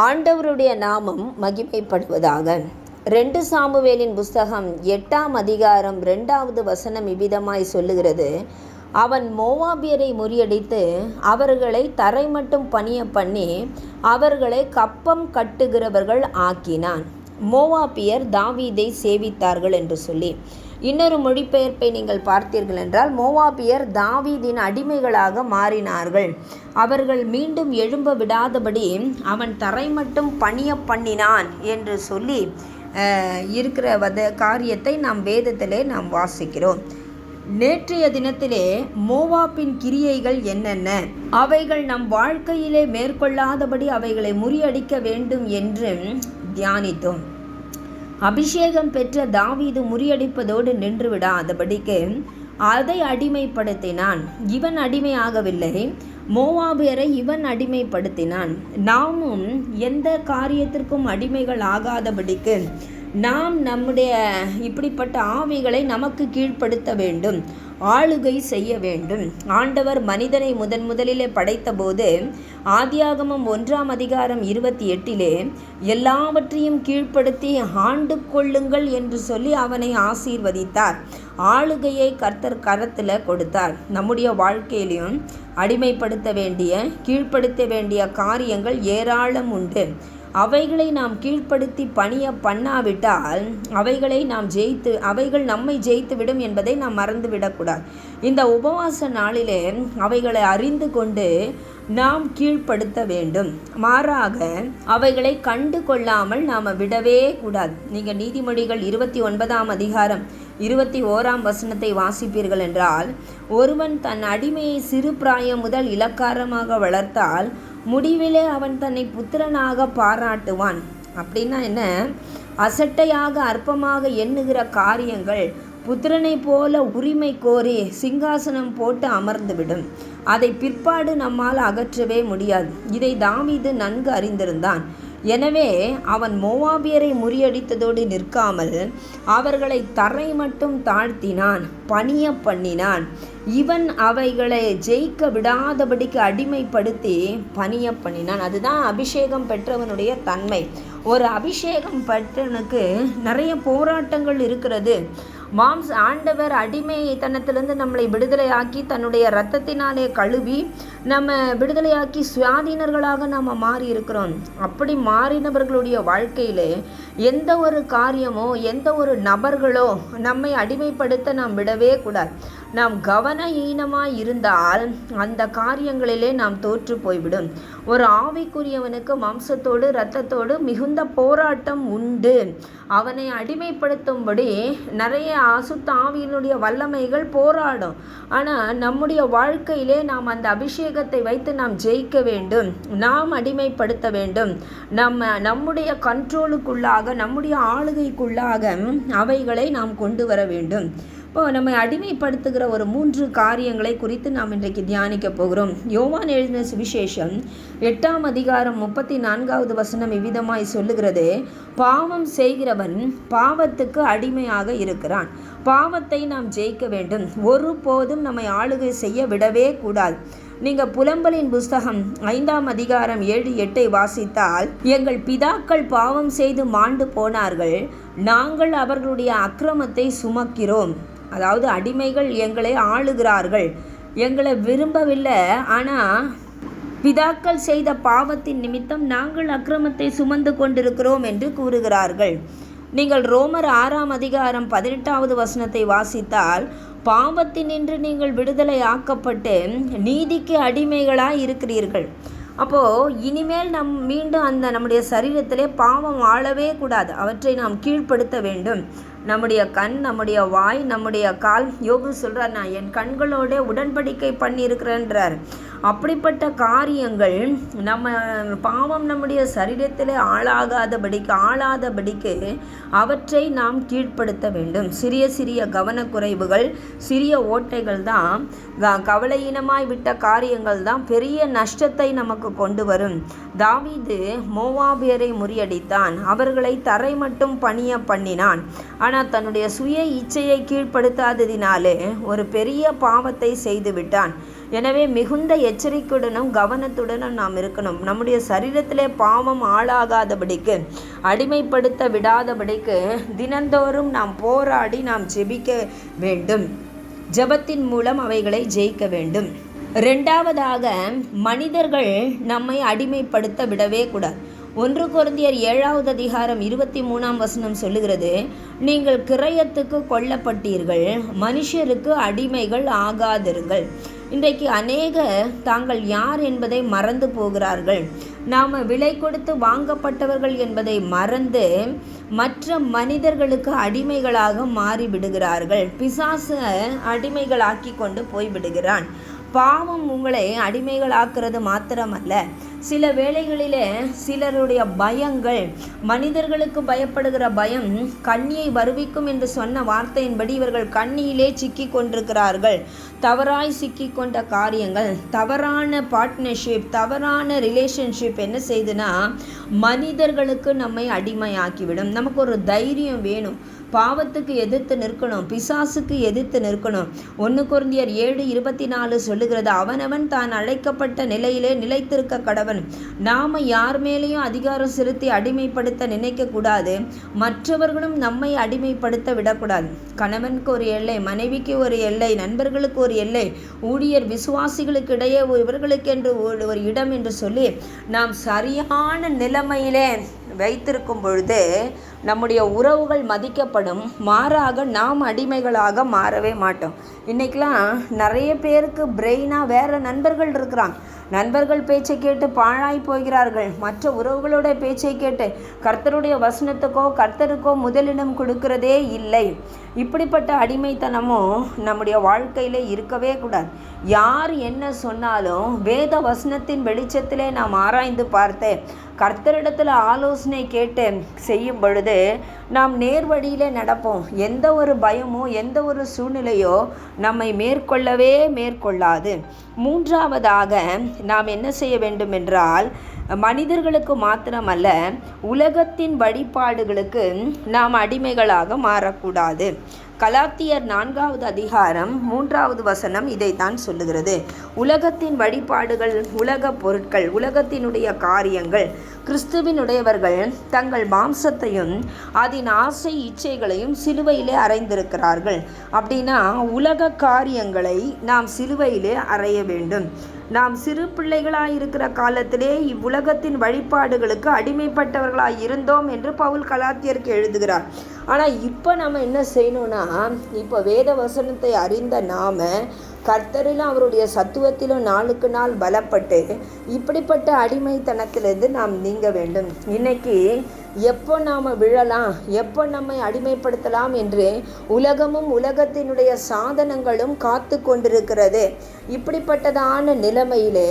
ஆண்டவருடைய நாமம் மகிமைப்படுவதாக. 2 சாமுவேலின் புஸ்தகம் 8ஆம் அதிகாரம் 2வது வசனம் இவ்விதமாய் சொல்லுகிறது. அவன் மோவாபியரை முறியடித்து அவர்களை தரை மட்டும் பணிய பண்ணி அவர்களை கப்பம் கட்டுகிறவர்கள் ஆக்கினான். மோவாபியர் தாவீதை சேவித்தார்கள் என்று சொல்லி இன்னொரு மொழிபெயர்ப்பை நீங்கள் பார்த்தீர்கள் என்றால், மோவாபியர் தாவீதின் அடிமைகளாக மாறினார்கள். அவர்கள் மீண்டும் எழும்ப விடாதபடி அவன் தரை மட்டும் பணிய பண்ணினான் என்று சொல்லி இருக்கிற காரியத்தை நாம் வேதத்திலே நாம் வாசிக்கிறோம். நேற்றைய தினத்திலே மோவாபின் கிரியைகள் என்னென்ன, அவைகள் நம் வாழ்க்கையிலே மேற்கொள்ளாதபடி அவைகளை முறியடிக்க வேண்டும் என்று தியானித்தோம். அபிஷேகம் பெற்ற தாவீது முறியடிப்பதோடு நின்று விடாதபடிக்கு அதை அடிமைப்படுத்தினான். இவன் அடிமையாகவில்லை, மோவாபியரை இவன் அடிமைப்படுத்தினான். நாமும் எந்த காரியத்திற்கும் அடிமைகள் ஆகாதபடிக்கு நாம் நம்முடைய இப்படிப்பட்ட ஆவிகளை நமக்கு கீழ்ப்படுத்த வேண்டும், ஆளுகை செய்ய வேண்டும். ஆண்டவர் மனிதனை முதலிலே படைத்த போது ஆதியாகமம் 1ஆம் அதிகாரம் 28 எல்லாவற்றையும் கீழ்ப்படுத்தி ஆண்டு கொள்ளுங்கள் என்று சொல்லி அவனை ஆசீர்வதித்தார். ஆளுகையை கர்த்தர் கரத்தில் கொடுத்தார். நம்முடைய வாழ்க்கையிலையும் அடிமைப்படுத்த வேண்டிய கீழ்ப்படுத்த வேண்டிய காரியங்கள் ஏராளம் உண்டு. அவைகளை நாம் கீழ்ப்படுத்தி பணிய பண்ணாவிட்டால் அவைகள் நம்மை ஜெயித்து விடும் என்பதை நாம் மறந்துவிடக்கூடாது. இந்த உபவாச நாளிலே அவைகளை அறிந்து கொண்டு நாம் கீழ்ப்படுத்த வேண்டும். மாறாக அவைகளை கண்டு கொள்ளாமல் நாம் விடவே கூடாது. நீங்கள் நீதிமொழிகள் 29ஆம் அதிகாரம் 21ஆம் வசனத்தை வாசிப்பீர்கள் என்றால், ஒருவன் தன் அடிமையை சிறு பிராயம் முதல் இலக்காரமாக வளர்த்தால் முடிவிலே அவன் தன்னை புத்திரனாக பாராட்டுவான். அப்படின்னா என்ன? அசட்டையாக அற்பமாக எண்ணுகிற காரியங்கள் புத்திரனை போல உரிமை கோரி சிங்காசனம் போட்டு அமர்ந்துவிடும். அதை பிற்பாடு நம்மால் அகற்றவே முடியாது. இதை தாவீது நன்கு அறிந்திருந்தான். எனவே அவன் மோவாபியரை முறியடித்ததோடு நிற்காமல் அவர்களை தரை மட்டும் தாழ்த்தினான், பணிய பண்ணினான். இவன் அவைகளை ஜெயிக்க விடாதபடிக்கு அடிமைப்படுத்தி பணிய பண்ணினான். அதுதான் அபிஷேகம் பெற்றவனுடைய தன்மை. ஒரு அபிஷேகம் பெற்றவனுக்கு நிறைய போராட்டங்கள் இருக்கிறது. ஆண்டவர் அடிமைத்தனத்திலிருந்து நம்மளை விடுதலையாக்கி தன்னுடைய இரத்தத்தினாலே கழுவி நம்ம விடுதலையாக்கி சுயாதீனர்களாக நாம் மாறி இருக்கிறோம். அப்படி மாறினவர்களுடைய வாழ்க்கையிலே எந்த ஒரு காரியமோ எந்த ஒரு நபர்களோ நம்மை அடிமைப்படுத்த நாம் விடவே கூடாது. நாம் கவனஹீனமாய் இருந்தால் அந்த காரியங்களிலே நாம் தோற்று போய்விடும். ஒரு ஆவிக்குரியவனுக்கு மாம்சத்தோடு இரத்தத்தோடு மிகுந்த போராட்டம் உண்டு. அவனை அடிமைப்படுத்தும்படி நிறைய அசுத்த ஆவியினுடைய வல்லமைகள் போராடும். ஆனால் நம்முடைய வாழ்க்கையிலே நாம் அந்த அபிஷேகத்தை வைத்து நாம் ஜெயிக்க வேண்டும், நாம் அடிமைப்படுத்த வேண்டும். நம்முடைய கண்ட்ரோலுக்குள்ளாக நம்முடைய ஆளுகைக்குள்ளாக அவைகளை நாம் கொண்டு வர வேண்டும். இப்போ நம்மை அடிமைப்படுத்துகிற ஒரு 3 காரியங்களை குறித்து நாம் இன்றைக்கு தியானிக்க போகிறோம். யோவான் எழுதின சுவிசேஷம் 8ஆம் அதிகாரம் 34வது வசனம் இவ்விதமாய் சொல்லுகிறது. பாவம் செய்கிறவன் பாவத்துக்கு அடிமையாக இருக்கிறான். பாவத்தை நாம் ஜெயிக்க வேண்டும். ஒருபோதும் நம்மை ஆளுகை செய்ய விடவே கூடாது. நீங்கள் புலம்பலின் புஸ்தகம் 5ஆம் அதிகாரம் 7-8 வாசித்தால், எங்கள் பிதாக்கள் பாவம் செய்து மாண்டு போனார்கள், நாங்கள் அவர்களுடைய அக்கிரமத்தை சுமக்கிறோம். அதாவது அடிமைகள் எங்களை ஆளுகிறார்கள், எங்களை விரும்பவில்லை, ஆனால் பிதாக்கள் செய்த பாவத்தின் நிமித்தம் நாங்கள் அக்கிரமத்தை சுமந்து கொண்டிருக்கிறோம் என்று கூறுகிறார்கள். நீங்கள் ரோமர் 6ஆம் அதிகாரம் 18வது வசனத்தை வாசித்தால், பாவத்தினின்று நீங்கள் விடுதலை ஆக்கப்பட்டு நீதிக்கு அடிமைகளாய் இருக்கிறீர்கள். அப்போது இனிமேல் மீண்டும் நம்முடைய சரீரத்திலே பாவம் ஆளவே கூடாது. அவற்றை நாம் கீழ்ப்படுத்த வேண்டும். நம்முடைய கண், நம்முடைய வாய், நம்முடைய கால். யோபு சொல்கிறார், நான் என் கண்களோட உடன்படிக்கை பண்ணியிருக்கிறேன்றார். அப்படிப்பட்ட காரியங்கள் நம்ம பாவம் நம்முடைய சரீரத்தில் ஆளாதபடிக்கு அவற்றை நாம் கீழ்ப்படுத்த வேண்டும். சிறிய சிறிய கவனக்குறைவுகள், சிறிய ஓட்டைகள் தான், கவலையினமாய் விட்ட காரியங்கள் தான் பெரிய நஷ்டத்தை நமக்கு கொண்டு வரும். தாவீது மோவாபியரை முறியடித்தான், அவர்களை தரை மட்டும் பணிய பண்ணினான். ஆனால் தன்னுடைய சுய இச்சையை கீழ்ப்படுத்தாததினாலே ஒரு பெரிய பாவத்தை செய்து விட்டான். எனவே மிகுந்த எச்சரிக்கையுடனும் கவனத்துடனும் நாம் இருக்கணும். நம்முடைய சரீரத்திலே பாவம் ஆளாகாதபடிக்கு, அடிமைப்படுத்த விடாதபடிக்கு தினந்தோறும் நாம் போராடி நாம் ஜெபிக்க வேண்டும். ஜெபத்தின் மூலம் அவைகளை ஜெயிக்க வேண்டும். ரெண்டாவதாக, மனிதர்கள் நம்மை அடிமைப்படுத்த விடவே கூடாது. 1 கொரிந்தியர் 7வது அதிகாரம் 23ஆம் வசனம் சொல்லுகிறது, நீங்கள் கிரயத்துக்கு கொல்லப்பட்டீர்கள், மனுஷருக்கு அடிமைகள் ஆகாதிருங்கள். இன்றைக்கு அநேகர் தாங்கள் யார் என்பதை மறந்து போகிறார்கள். நாம் விலை கொடுத்து வாங்கப்பட்டவர்கள் என்பதை மறந்து மற்ற மனிதர்களுக்கு அடிமைகளாக மாறிவிடுகிறார்கள். பிசாசு அடிமைகளாக்கி கொண்டு போய்விடுகிறான். பாவம் உங்களை அடிமைகளாக்குறது மாத்திரமல்ல, சில வேளைகளிலே சிலருடைய பயங்கள், மனிதர்களுக்கு பயப்படுகிற பயம் கண்ணியை வருவிக்கும் என்று சொன்ன வார்த்தையின்படி இவர்கள் கண்ணியிலே சிக்கி கொண்டிருக்கிறார்கள். தவறாய் சிக்கி கொண்ட காரியங்கள், தவறான பார்ட்னர்ஷிப், தவறான ரிலேஷன்ஷிப் என்ன செய்துன்னா மனிதர்களுக்கு நம்மை அடிமையாக்கிவிடும். நமக்கு ஒரு தைரியம் வேணும். பாவத்துக்கு எதிர்த்து நிற்கணும், பிசாசுக்கு எதிர்த்து நிற்கணும். 1 கொரிந்தியர் 7:24 சொல்லுகிறது, அவனவன் தான் அழைக்கப்பட்ட நிலையிலே நிலைத்திருக்க கடவன். நாம் யார் மேலேயும் அதிகாரம் செலுத்தி அடிமைப்படுத்த நினைக்கக்கூடாது. மற்றவர்களும் நம்மை அடிமைப்படுத்த விடக்கூடாது. கணவனுக்கு ஒரு எல்லை, மனைவிக்கு ஒரு எல்லை, நண்பர்களுக்கு ஒரு எல்லை, ஊழியர் விசுவாசிகளுக்கு இடையே இவர்களுக்கு என்று ஒரு இடம் என்று சொல்லி நாம் சரியான நிலைமையிலே வைத்திருக்கும் பொழுது நம்முடைய உறவுகள் மதிக்கப்படும். மாறாக நாம் அடிமைகளாக மாறவே மாட்டோம். இன்றைக்கெலாம் நிறைய பேருக்கு பிரெயினாக வேறு நண்பர்கள் இருக்கிறாங்க. நண்பர்கள் பேச்சை கேட்டு பாழாய் போகிறார்கள். மற்ற உறவுகளோட பேச்சை கேட்டு கர்த்தருடைய வசனத்துக்கோ கர்த்தருக்கோ முதலிடம் கொடுக்கிறதே இல்லை. இப்படிப்பட்ட அடிமைத்தனமும் நம்முடைய வாழ்க்கையில் இருக்கவே கூடாது. யார் என்ன சொன்னாலும் வேத வசனத்தின் வெளிச்சத்திலே நாம் ஆராய்ந்து பார்த்து கர்த்தரிடத்தில் ஆலோசனை கேட்டு செய்யும் பொழுது நாம் நேர் வழியிலே நடப்போம். எந்த ஒரு பயமோ எந்த ஒரு சூழ்நிலையோ நம்மை மேற்கொள்ளாது. மூன்றாவதாக நாம் என்ன செய்ய வேண்டும் என்றால், மனிதர்களுக்கு மாத்திரமல்ல, உலகத்தின் வழிபாடுகளுக்கு நாம் அடிமைகளாக மாறக்கூடாது. கலாத்தியர் 4வது அதிகாரம் 3வது வசனம் இதைத்தான் சொல்லுகிறது. உலகத்தின் வழிபாடுகள், உலக பொருட்கள், உலகத்தினுடைய காரியங்கள், கிறிஸ்துவினுடையவர்கள் தங்கள் மாம்சத்தையும் அதன் ஆசை இச்சைகளையும் சிலுவையிலே அறைந்திருக்கிறார்கள். அப்படின்னா உலக காரியங்களை நாம் சிலுவையிலே அறைய வேண்டும். நாம் சிறு பிள்ளைகளாயிருக்கிற காலத்திலே இவ்வுலகத்தின் வழிபாடுகளுக்கு அடிமைப்பட்டவர்களாய் இருந்தோம் என்று பவுல் கலாத்தியருக்கு எழுதுகிறார். ஆனால் இப்போ நம்ம என்ன செய்யணும்னா, இப்போ வேத வசனத்தை அறிந்த நாம் கர்த்தரிலும் அவருடைய சத்துவத்திலும் நாளுக்கு நாள் பலப்பட்டு இப்படிப்பட்ட அடிமைத்தனத்திலிருந்து நாம் நீங்க வேண்டும். இன்னைக்கு எப்போ நாம் விழலாம், எப்போ நம்மை அடிமைப்படுத்தலாம் என்று உலகமும் உலகத்தினுடைய சாதனங்களும் காத்து கொண்டிருக்கிறது. இப்படிப்பட்டதான நிலைமையிலே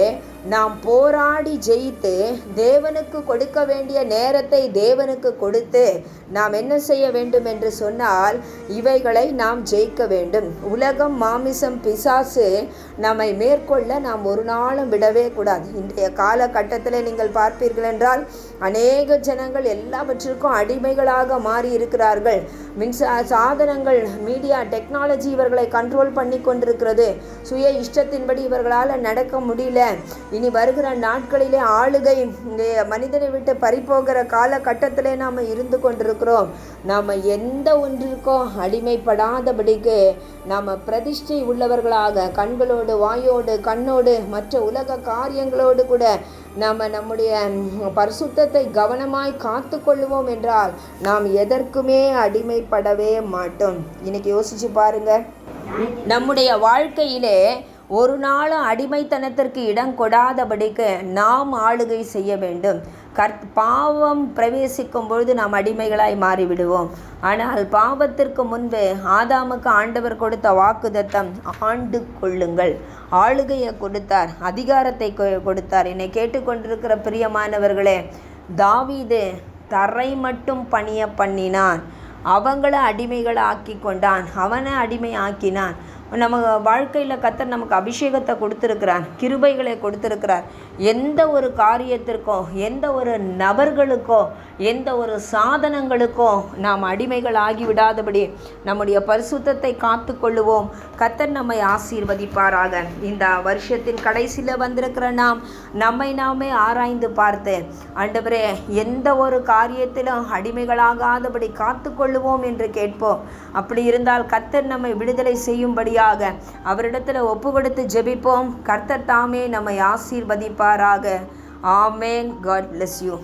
நாம் போராடி ஜெயித்து தேவனுக்கு கொடுக்க வேண்டிய நேரத்தை தேவனுக்கு கொடுத்து நாம் என்ன செய்ய வேண்டும் என்று சொன்னால், இவைகளை நாம் ஜெயிக்க வேண்டும். உலகம், மாமிசம், பிசாசு நம்மை மேற்கொள்ள நாம் ஒரு நாளும் விடவே கூடாது. இன்றைய காலகட்டத்தில் நீங்கள் பார்ப்பீர்கள் என்றால் அநேக ஜனங்கள் எல்லாவற்றிற்கும் அடிமைகளாக மாறி இருக்கிறார்கள். சாதனங்கள், மீடியா, டெக்னாலஜி இவர்களை கண்ட்ரோல் பண்ணி கொண்டிருக்கிறது. சுய இஷ்டத்தின்படி இவர்களால் நடக்க முடியல. இனி வருகிற நாட்களிலே ஆளுகை மனிதனை விட்டு பறிப்போகிற காலகட்டத்திலே நாம் இருந்து கொண்டிருக்கிறோம். நாம் எந்த ஒன்றிற்கோ அடிமைப்படாதபடிக்கு நாம் பிரதிஷ்டை உள்ளவர்களாக கண்களோடு, வாயோடு, கண்ணோடு, மற்ற உலக காரியங்களோடு கூட நாம் நம்முடைய பரிசுத்தத்தை கவனமாய் காத்து கொள்ளுவோம் என்றால் நாம் எதற்குமே அடிமைப்படவே மாட்டோம். இன்னைக்கு யோசிச்சு பாருங்க, நம்முடைய வாழ்க்கையிலே ஒரு நாளும் அடிமைத்தனத்திற்கு இடம் கொடாதபடிக்கு நாம் ஆளுகை செய்ய வேண்டும். பாவம் பிரவேசிக்கும் பொழுது நாம் அடிமைகளாய் மாறிவிடுவோம். ஆனால் பாவத்திற்கு முன்பு ஆதாமுக்கு ஆண்டவர் கொடுத்த வாக்குத்தத்தம், ஆண்டு கொள்ளுங்கள், ஆளுகையை கொடுத்தார், அதிகாரத்தை கொடுத்தார். என்னை கேட்டுக்கொண்டிருக்கிற பிரியமானவர்களே, தாவீது தரை மட்டும் பணிய பண்ணினான். அவங்கள அடிமைகளை ஆக்கி கொண்டான், அவனை அடிமை ஆக்கினான். நம்ம வாழ்க்கையில் கர்த்தர் நமக்கு அபிஷேகத்தை கொடுத்துருக்கிறார், கிருபைகளை கொடுத்துருக்கிறார். எந்த ஒரு காரியத்திற்கோ, எந்த ஒரு நபர்களுக்கோ, எந்த ஒரு சாதனங்களுக்கோ நாம் அடிமைகள் ஆகிவிடாதபடி நம்முடைய பரிசுத்தத்தை காத்து கொள்ளுவோம். கர்த்தர் நம்மை ஆசீர்வதிப்பாராக. இந்த வருஷத்தின் கடைசியில் வந்திருக்கிற நாம் நம்மை நாமே ஆராய்ந்து பார்த்து, ஆண்டவரே எந்த ஒரு காரியத்திலும் அடிமைகளாகாதபடி காத்து கொள்ளுவோம் என்று கேட்போம். அப்படி இருந்தால் கர்த்தர் நம்மை விடுதலை செய்யும்படியாக அவரிடத்தில் ஒப்பு கொடுத்து ஜெபிப்போம். கர்த்தர் தாமே நம்மை ஆசீர்வதிப்பாராக. ஆமேன். God bless you.